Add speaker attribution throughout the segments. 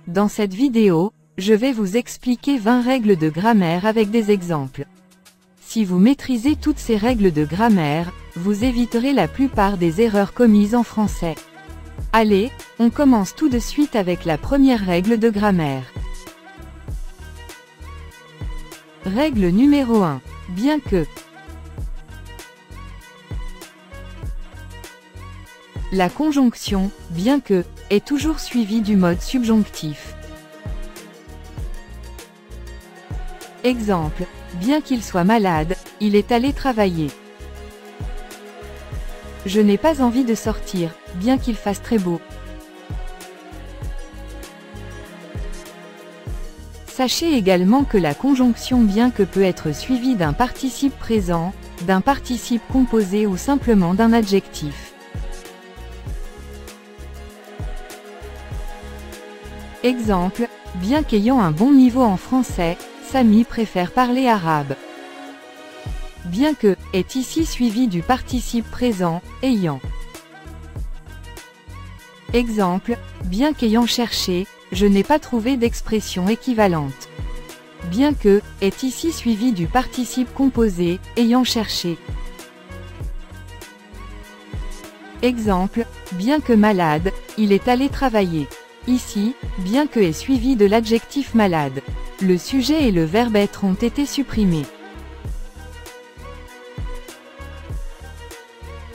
Speaker 1: Dans cette vidéo, je vais vous expliquer 20 règles de grammaire avec des exemples. Si vous maîtrisez toutes ces règles de grammaire, vous éviterez la plupart des erreurs commises en français. Allez, on commence tout de suite avec la première règle de grammaire. Règle numéro 1. Bien que. La conjonction « bien que » est toujours suivie du mode subjonctif. Exemple, bien qu'il soit malade, il est allé travailler. Je n'ai pas envie de sortir, bien qu'il fasse très beau. Sachez également que la conjonction bien que peut être suivie d'un participe présent, d'un participe composé ou simplement d'un adjectif. Exemple, bien qu'ayant un bon niveau en français, Samy préfère parler arabe. Bien que est ici suivi du participe présent, ayant. Exemple, bien qu'ayant cherché, je n'ai pas trouvé d'expression équivalente. Bien que est ici suivi du participe composé, ayant cherché. Exemple, bien que malade, il est allé travailler. Ici, bien que est suivi de l'adjectif malade. Le sujet et le verbe être ont été supprimés.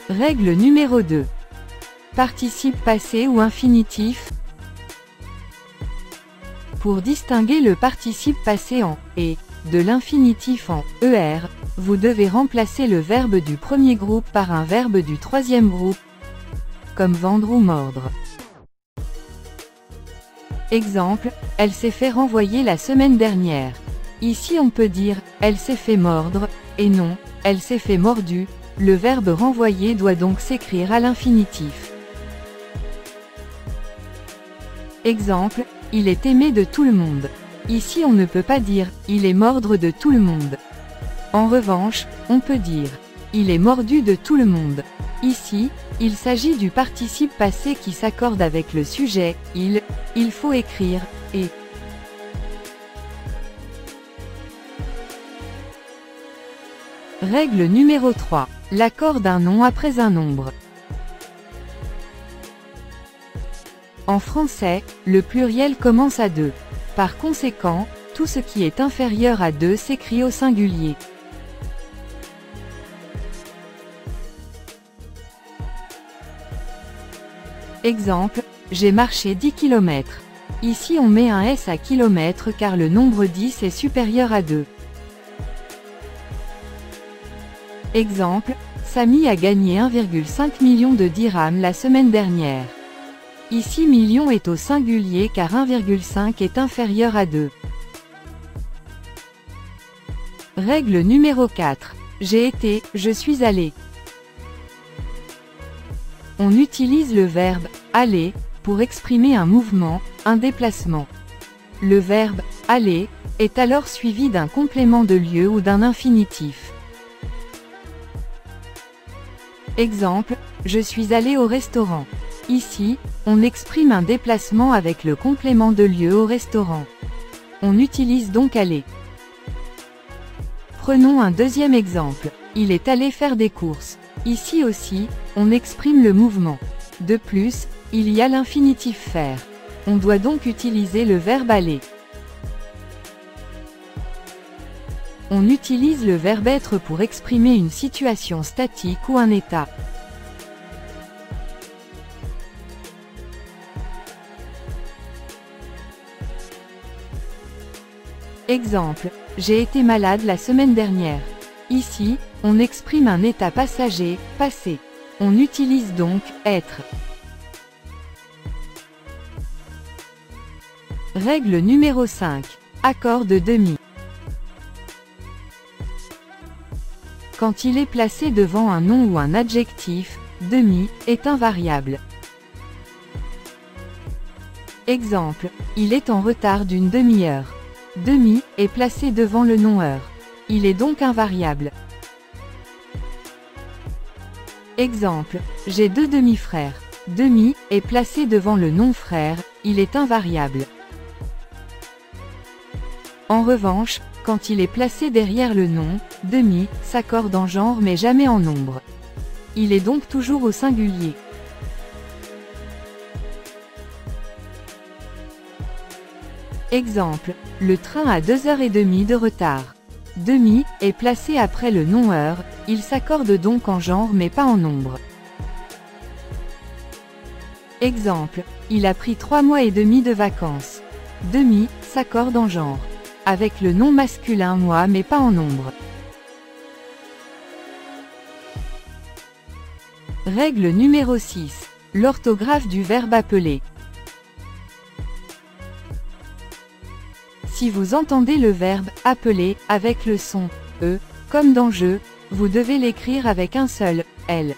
Speaker 1: Règle numéro 2. Participe passé ou infinitif. Pour distinguer le participe passé en « et » de l'infinitif en « er », vous devez remplacer le verbe du premier groupe par un verbe du troisième groupe, comme vendre ou mordre. Exemple, elle s'est fait renvoyer la semaine dernière. Ici on peut dire, elle s'est fait mordre, et non, elle s'est fait mordu. Le verbe renvoyer doit donc s'écrire à l'infinitif. Exemple, il est aimé de tout le monde. Ici on ne peut pas dire, il est mordre de tout le monde. En revanche, on peut dire, il est mordu de tout le monde. Ici, il s'agit du participe passé qui s'accorde avec le sujet, il faut écrire, et. Règle numéro 3. L'accord d'un nom après un nombre. En français, le pluriel commence à 2. Par conséquent, tout ce qui est inférieur à 2 s'écrit au singulier. Exemple, j'ai marché 10 km. Ici on met un S à kilomètre car le nombre 10 est supérieur à 2. Exemple, Samy a gagné 1,5 million de dirhams la semaine dernière. Ici million est au singulier car 1,5 est inférieur à 2. Règle numéro 4. J'ai été, je suis allé. On utilise le verbe « aller » pour exprimer un mouvement, un déplacement. Le verbe « aller » est alors suivi d'un complément de lieu ou d'un infinitif. Exemple, je suis allé au restaurant. Ici, on exprime un déplacement avec le complément de lieu au restaurant. On utilise donc aller. Prenons un deuxième exemple. Il est allé faire des courses. Ici aussi, on exprime le mouvement. De plus, il y a l'infinitif faire. On doit donc utiliser le verbe aller. On utilise le verbe être pour exprimer une situation statique ou un état. Exemple, j'ai été malade la semaine dernière. Ici, on exprime un état passager, passé. On utilise donc être. Règle numéro 5. Accord de demi. Quand il est placé devant un nom ou un adjectif, demi est invariable. Exemple, il est en retard d'une demi-heure. Demi est placé devant le nom heure. Il est donc invariable. Exemple, j'ai 2 demi-frères. Demi est placé devant le nom frère, il est invariable. En revanche, quand il est placé derrière le nom, demi, s'accorde en genre mais jamais en nombre. Il est donc toujours au singulier. Exemple, le train a 2h30 de retard. Demi est placé après le nom heure, il s'accorde donc en genre mais pas en nombre. Exemple, il a pris 3 mois et demi de vacances. Demi s'accorde en genre avec le nom masculin mois mais pas en nombre. Règle numéro 6. L'orthographe du verbe appeler. Si vous entendez le verbe « appeler » avec le son « e », comme dans « je », vous devez l'écrire avec un seul « l ».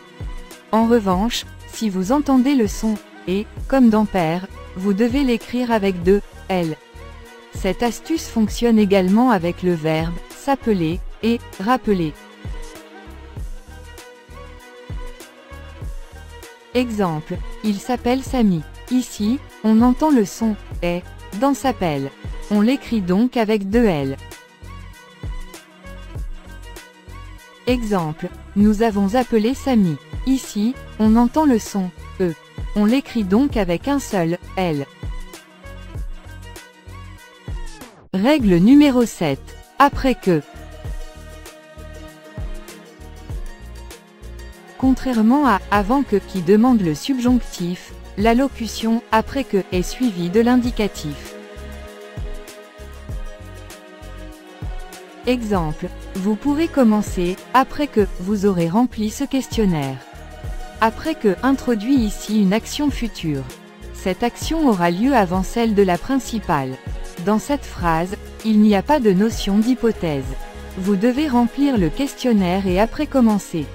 Speaker 1: En revanche, si vous entendez le son « et », comme dans « père », vous devez l'écrire avec deux « l ». Cette astuce fonctionne également avec le verbe « s'appeler » et « rappeler ». Exemple, il s'appelle Samy. Ici, on entend le son « est » dans s'appelle. On l'écrit donc avec deux L. Exemple, nous avons appelé Samy. Ici, on entend le son E. On l'écrit donc avec un seul L. Règle numéro 7. Après que. Contrairement à avant que qui demande le subjonctif, la locution après que est suivie de l'indicatif. Exemple, vous pourrez commencer après que vous aurez rempli ce questionnaire. Après que introduit ici une action future. Cette action aura lieu avant celle de la principale. Dans cette phrase, il n'y a pas de notion d'hypothèse. Vous devez remplir le questionnaire et après commencer.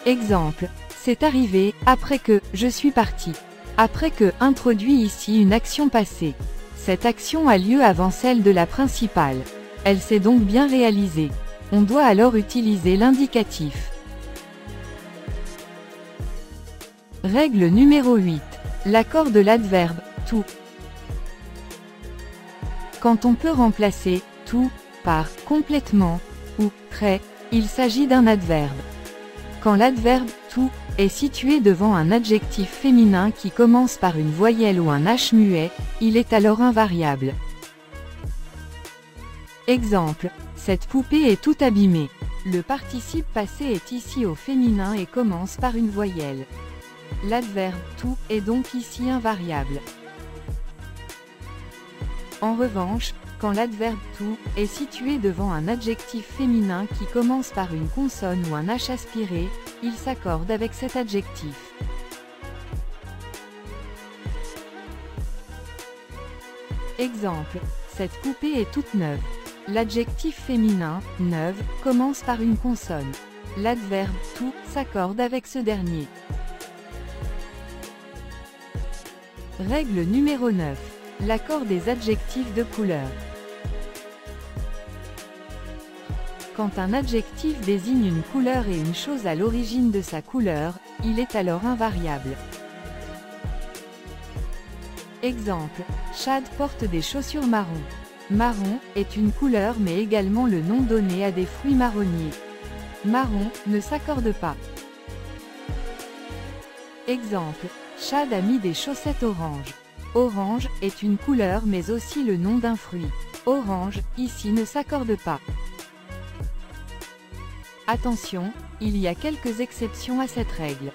Speaker 1: Exemple, c'est arrivé après que je suis parti. Après que introduit ici une action passée. Cette action a lieu avant celle de la principale. Elle s'est donc bien réalisée. On doit alors utiliser l'indicatif. Règle numéro 8. L'accord de l'adverbe « tout ». Quand on peut remplacer « tout » par « complètement » ou « très », il s'agit d'un adverbe. Quand l'adverbe « tout » est situé devant un adjectif féminin qui commence par une voyelle ou un H muet, il est alors invariable. Exemple, cette poupée est toute abîmée. Le participe passé est ici au féminin et commence par une voyelle. L'adverbe « tout » est donc ici invariable. En revanche, quand l'adverbe « tout » est situé devant un adjectif féminin qui commence par une consonne ou un H aspiré, il s'accorde avec cet adjectif. Exemple, cette poupée est toute neuve. L'adjectif féminin « neuve » commence par une consonne. L'adverbe « tout » s'accorde avec ce dernier. Règle numéro 9. L'accord des adjectifs de couleur. Quand un adjectif désigne une couleur et une chose à l'origine de sa couleur, il est alors invariable. Exemple, Chad porte des chaussures marron. Marron est une couleur mais également le nom donné à des fruits marronniers. Marron ne s'accorde pas. Exemple, Chad a mis des chaussettes orange. Orange est une couleur mais aussi le nom d'un fruit. Orange, ici ne s'accorde pas. Attention, il y a quelques exceptions à cette règle.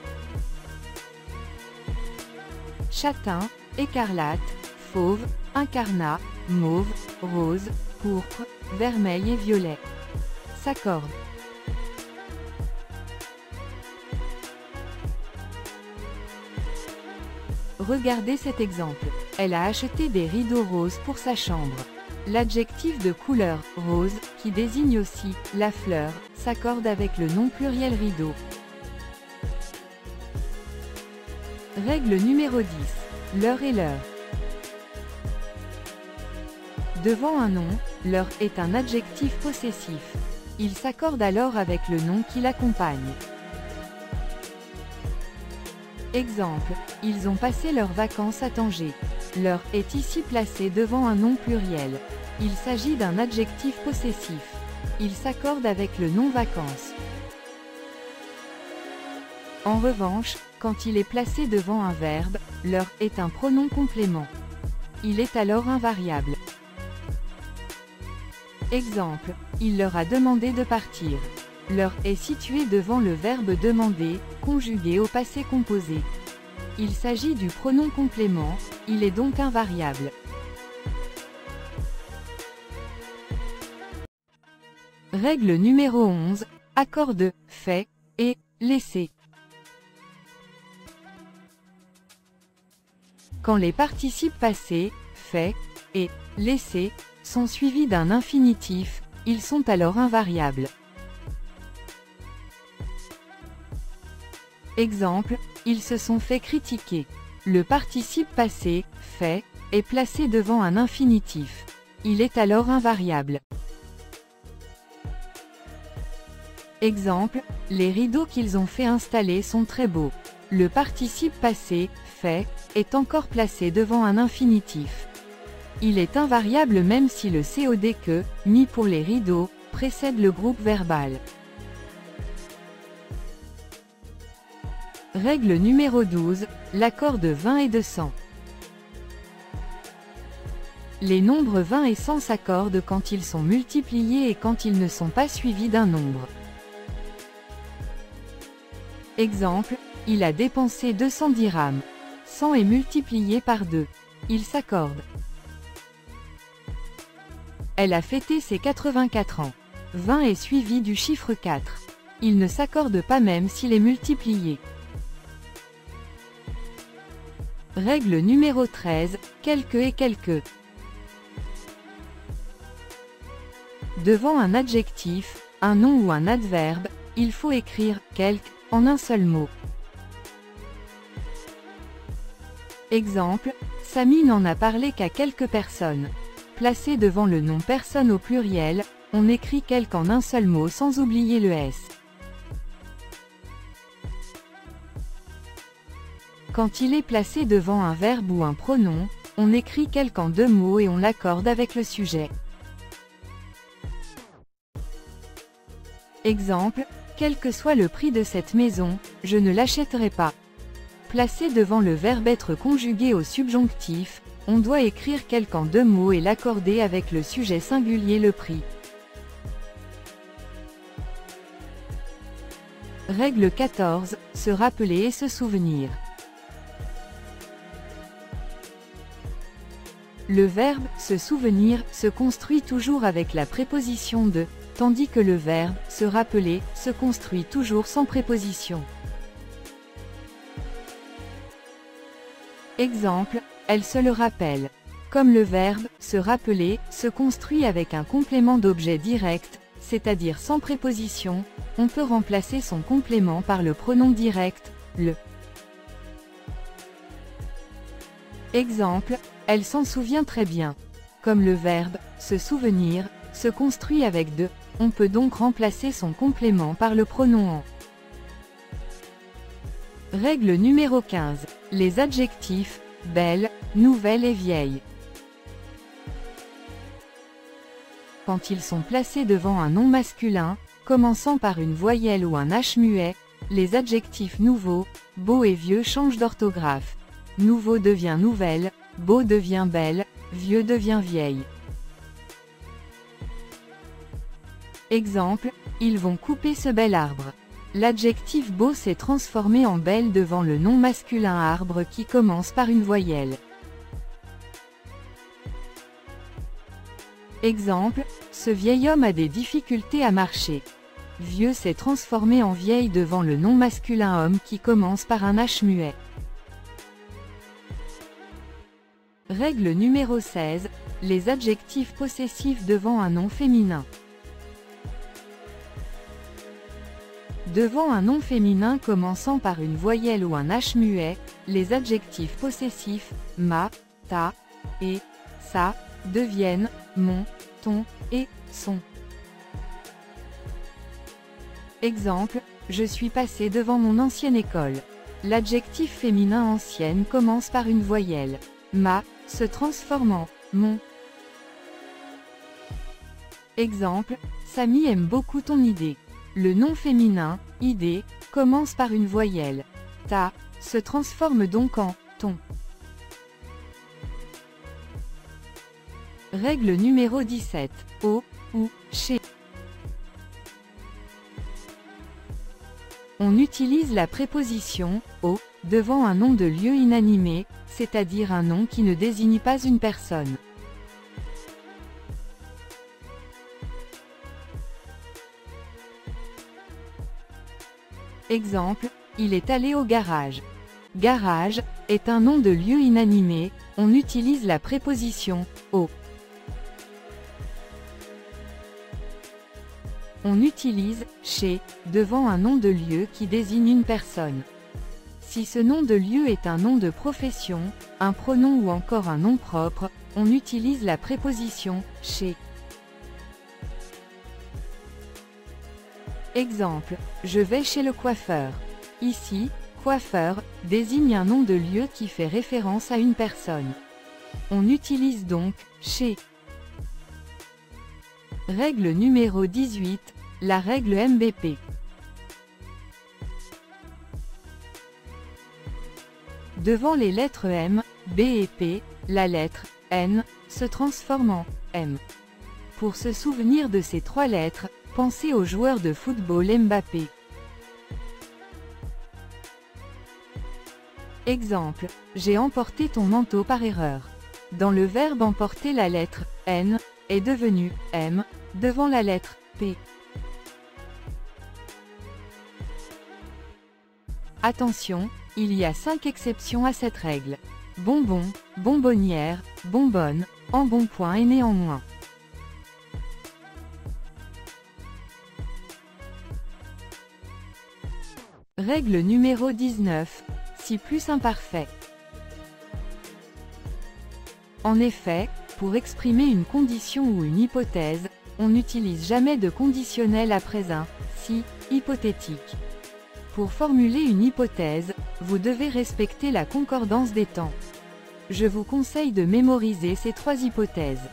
Speaker 1: Châtain, écarlate, fauve, incarnat, mauve, rose, pourpre, vermeil et violet. S'accordent. Regardez cet exemple. Elle a acheté des rideaux roses pour sa chambre. L'adjectif de couleur « rose » qui désigne aussi la fleur, s'accorde avec le nom pluriel rideau. Règle numéro 10. L'heure est l'heure. Devant un nom, l'heure est un adjectif possessif. Il s'accorde alors avec le nom qui l'accompagne. Exemple, ils ont passé leurs vacances à Tanger. Leur est ici placé devant un nom pluriel. Il s'agit d'un adjectif possessif. Il s'accorde avec le nom vacances. En revanche, quand il est placé devant un verbe, leur est un pronom complément. Il est alors invariable. Exemple, il leur a demandé de partir. Leur est situé devant le verbe demander, conjugué au passé composé. Il s'agit du pronom complément, il est donc invariable. Règle numéro 11, accord de « fait » et « laisser ». Quand les participes passés, fait et laisser, sont suivis d'un infinitif, ils sont alors invariables. Exemple, ils se sont fait critiquer. Le participe passé, fait, est placé devant un infinitif. Il est alors invariable. Exemple, les rideaux qu'ils ont fait installer sont très beaux. Le participe passé, fait, est encore placé devant un infinitif. Il est invariable même si le COD que, mis pour les rideaux, précède le groupe verbal. Règle numéro 12, l'accord de 20 et de 100. Les nombres 20 et 100 s'accordent quand ils sont multipliés et quand ils ne sont pas suivis d'un nombre. Exemple, il a dépensé 200 dirhams. 100 est multiplié par 2. Il s'accorde. Elle a fêté ses 84 ans. 20 est suivi du chiffre 4. Il ne s'accorde pas même s'il est multiplié. Règle numéro 13, quelque et quelque. Devant un adjectif, un nom ou un adverbe, il faut écrire « quelque » en un seul mot. Exemple, Samy n'en a parlé qu'à quelques personnes. Placé devant le nom personne au pluriel, on écrit quelque en un seul mot sans oublier le S. Quand il est placé devant un verbe ou un pronom, on écrit quelque en deux mots et on l'accorde avec le sujet. Exemple, quel que soit le prix de cette maison, je ne l'achèterai pas. Placé devant le verbe être conjugué au subjonctif, on doit écrire quelque en deux mots et l'accorder avec le sujet singulier le prix. Règle 14, se rappeler et se souvenir. Le verbe « se souvenir » se construit toujours avec la préposition de, tandis que le verbe « se rappeler » se construit toujours sans préposition. Exemple, elle se le rappelle. Comme le verbe « se rappeler » se construit avec un complément d'objet direct, c'est-à-dire sans préposition, on peut remplacer son complément par le pronom direct, le. Exemple, elle s'en souvient très bien. Comme le verbe « se souvenir » se construit avec de, on peut donc remplacer son complément par le pronom en. Règle numéro 15. Les adjectifs « belle », « nouvelle » et « vieille ». Quand ils sont placés devant un nom masculin, commençant par une voyelle ou un H muet, les adjectifs nouveau, beau et vieux changent d'orthographe. Nouveau devient nouvelle, beau devient belle, vieux devient vieille. Exemple, ils vont couper ce bel arbre. L'adjectif beau s'est transformé en belle devant le nom masculin arbre qui commence par une voyelle. Exemple, ce vieil homme a des difficultés à marcher. Vieux s'est transformé en vieille devant le nom masculin homme qui commence par un H muet. Règle numéro 16, les adjectifs possessifs devant un nom féminin. Devant un nom féminin commençant par une voyelle ou un H muet, les adjectifs possessifs ma, ta et sa deviennent mon, ton et son. Exemple, je suis passé devant mon ancienne école. L'adjectif féminin ancienne commence par une voyelle. Ma se transforme en mon. Exemple, Samy aime beaucoup ton idée. Le nom féminin, idée, commence par une voyelle. Ta se transforme donc en ton. Règle numéro 17. Au ou chez. On utilise la préposition au devant un nom de lieu inanimé, c'est-à-dire un nom qui ne désigne pas une personne. Exemple, il est allé au garage. Garage est un nom de lieu inanimé, on utilise la préposition au. On utilise chez devant un nom de lieu qui désigne une personne. Si ce nom de lieu est un nom de profession, un pronom ou encore un nom propre, on utilise la préposition chez. Exemple, je vais chez le coiffeur. Ici, coiffeur désigne un nom de lieu qui fait référence à une personne. On utilise donc chez. Règle numéro 18, la règle MBP. Devant les lettres M, B et P, la lettre N se transforme en M. Pour se souvenir de ces trois lettres, pensez au joueur de football Mbappé. Exemple, j'ai emporté ton manteau par erreur. Dans le verbe emporter, la lettre N est devenue M devant la lettre P. Attention, il y a 5 exceptions à cette règle. Bonbon, bonbonnière, bonbonne, embonpoint et néanmoins. Règle numéro 19. Si plus imparfait. En effet, pour exprimer une condition ou une hypothèse, on n'utilise jamais de conditionnel après un si hypothétique. Pour formuler une hypothèse, vous devez respecter la concordance des temps. Je vous conseille de mémoriser ces 3 hypothèses.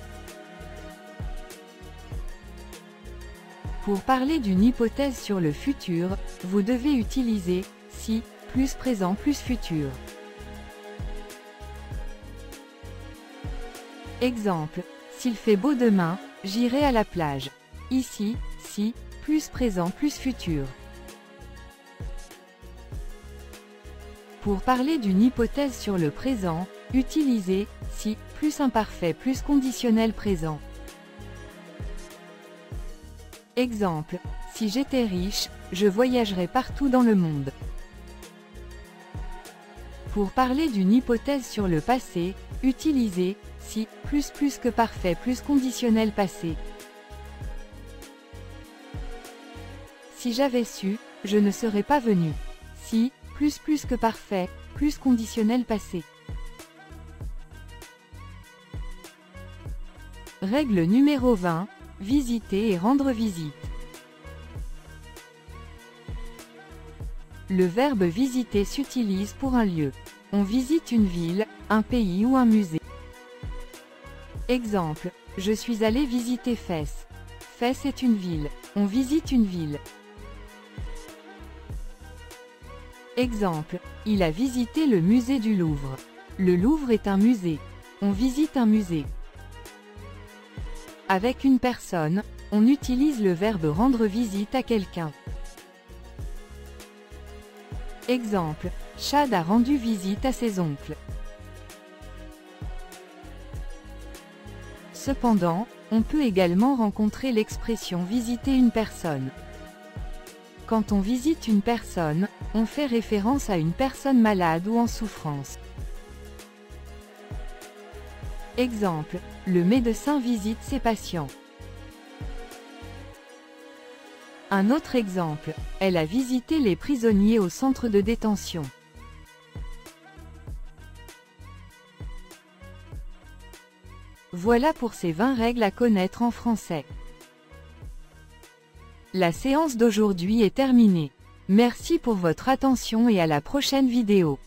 Speaker 1: Pour parler d'une hypothèse sur le futur, vous devez utiliser si plus présent plus futur. Exemple, s'il fait beau demain, j'irai à la plage. Ici, si plus présent plus futur. Pour parler d'une hypothèse sur le présent, utilisez si plus imparfait plus conditionnel présent. Exemple, si j'étais riche, je voyagerais partout dans le monde. Pour parler d'une hypothèse sur le passé, utilisez si plus que parfait plus conditionnel passé. Si j'avais su, je ne serais pas venu. Si plus que parfait plus conditionnel passé. Règle numéro 20. Visiter et rendre visite. Le verbe visiter s'utilise pour un lieu. On visite une ville, un pays ou un musée. Exemple, je suis allé visiter Fès. Fès est une ville. On visite une ville. Exemple, il a visité le musée du Louvre. Le Louvre est un musée. On visite un musée. Avec une personne, on utilise le verbe rendre visite à quelqu'un. Exemple, Chad a rendu visite à ses oncles. Cependant, on peut également rencontrer l'expression visiter une personne. Quand on visite une personne, on fait référence à une personne malade ou en souffrance. Exemple, le médecin visite ses patients. Un autre exemple, elle a visité les prisonniers au centre de détention. Voilà pour ces 20 règles à connaître en français. La séance d'aujourd'hui est terminée. Merci pour votre attention et à la prochaine vidéo.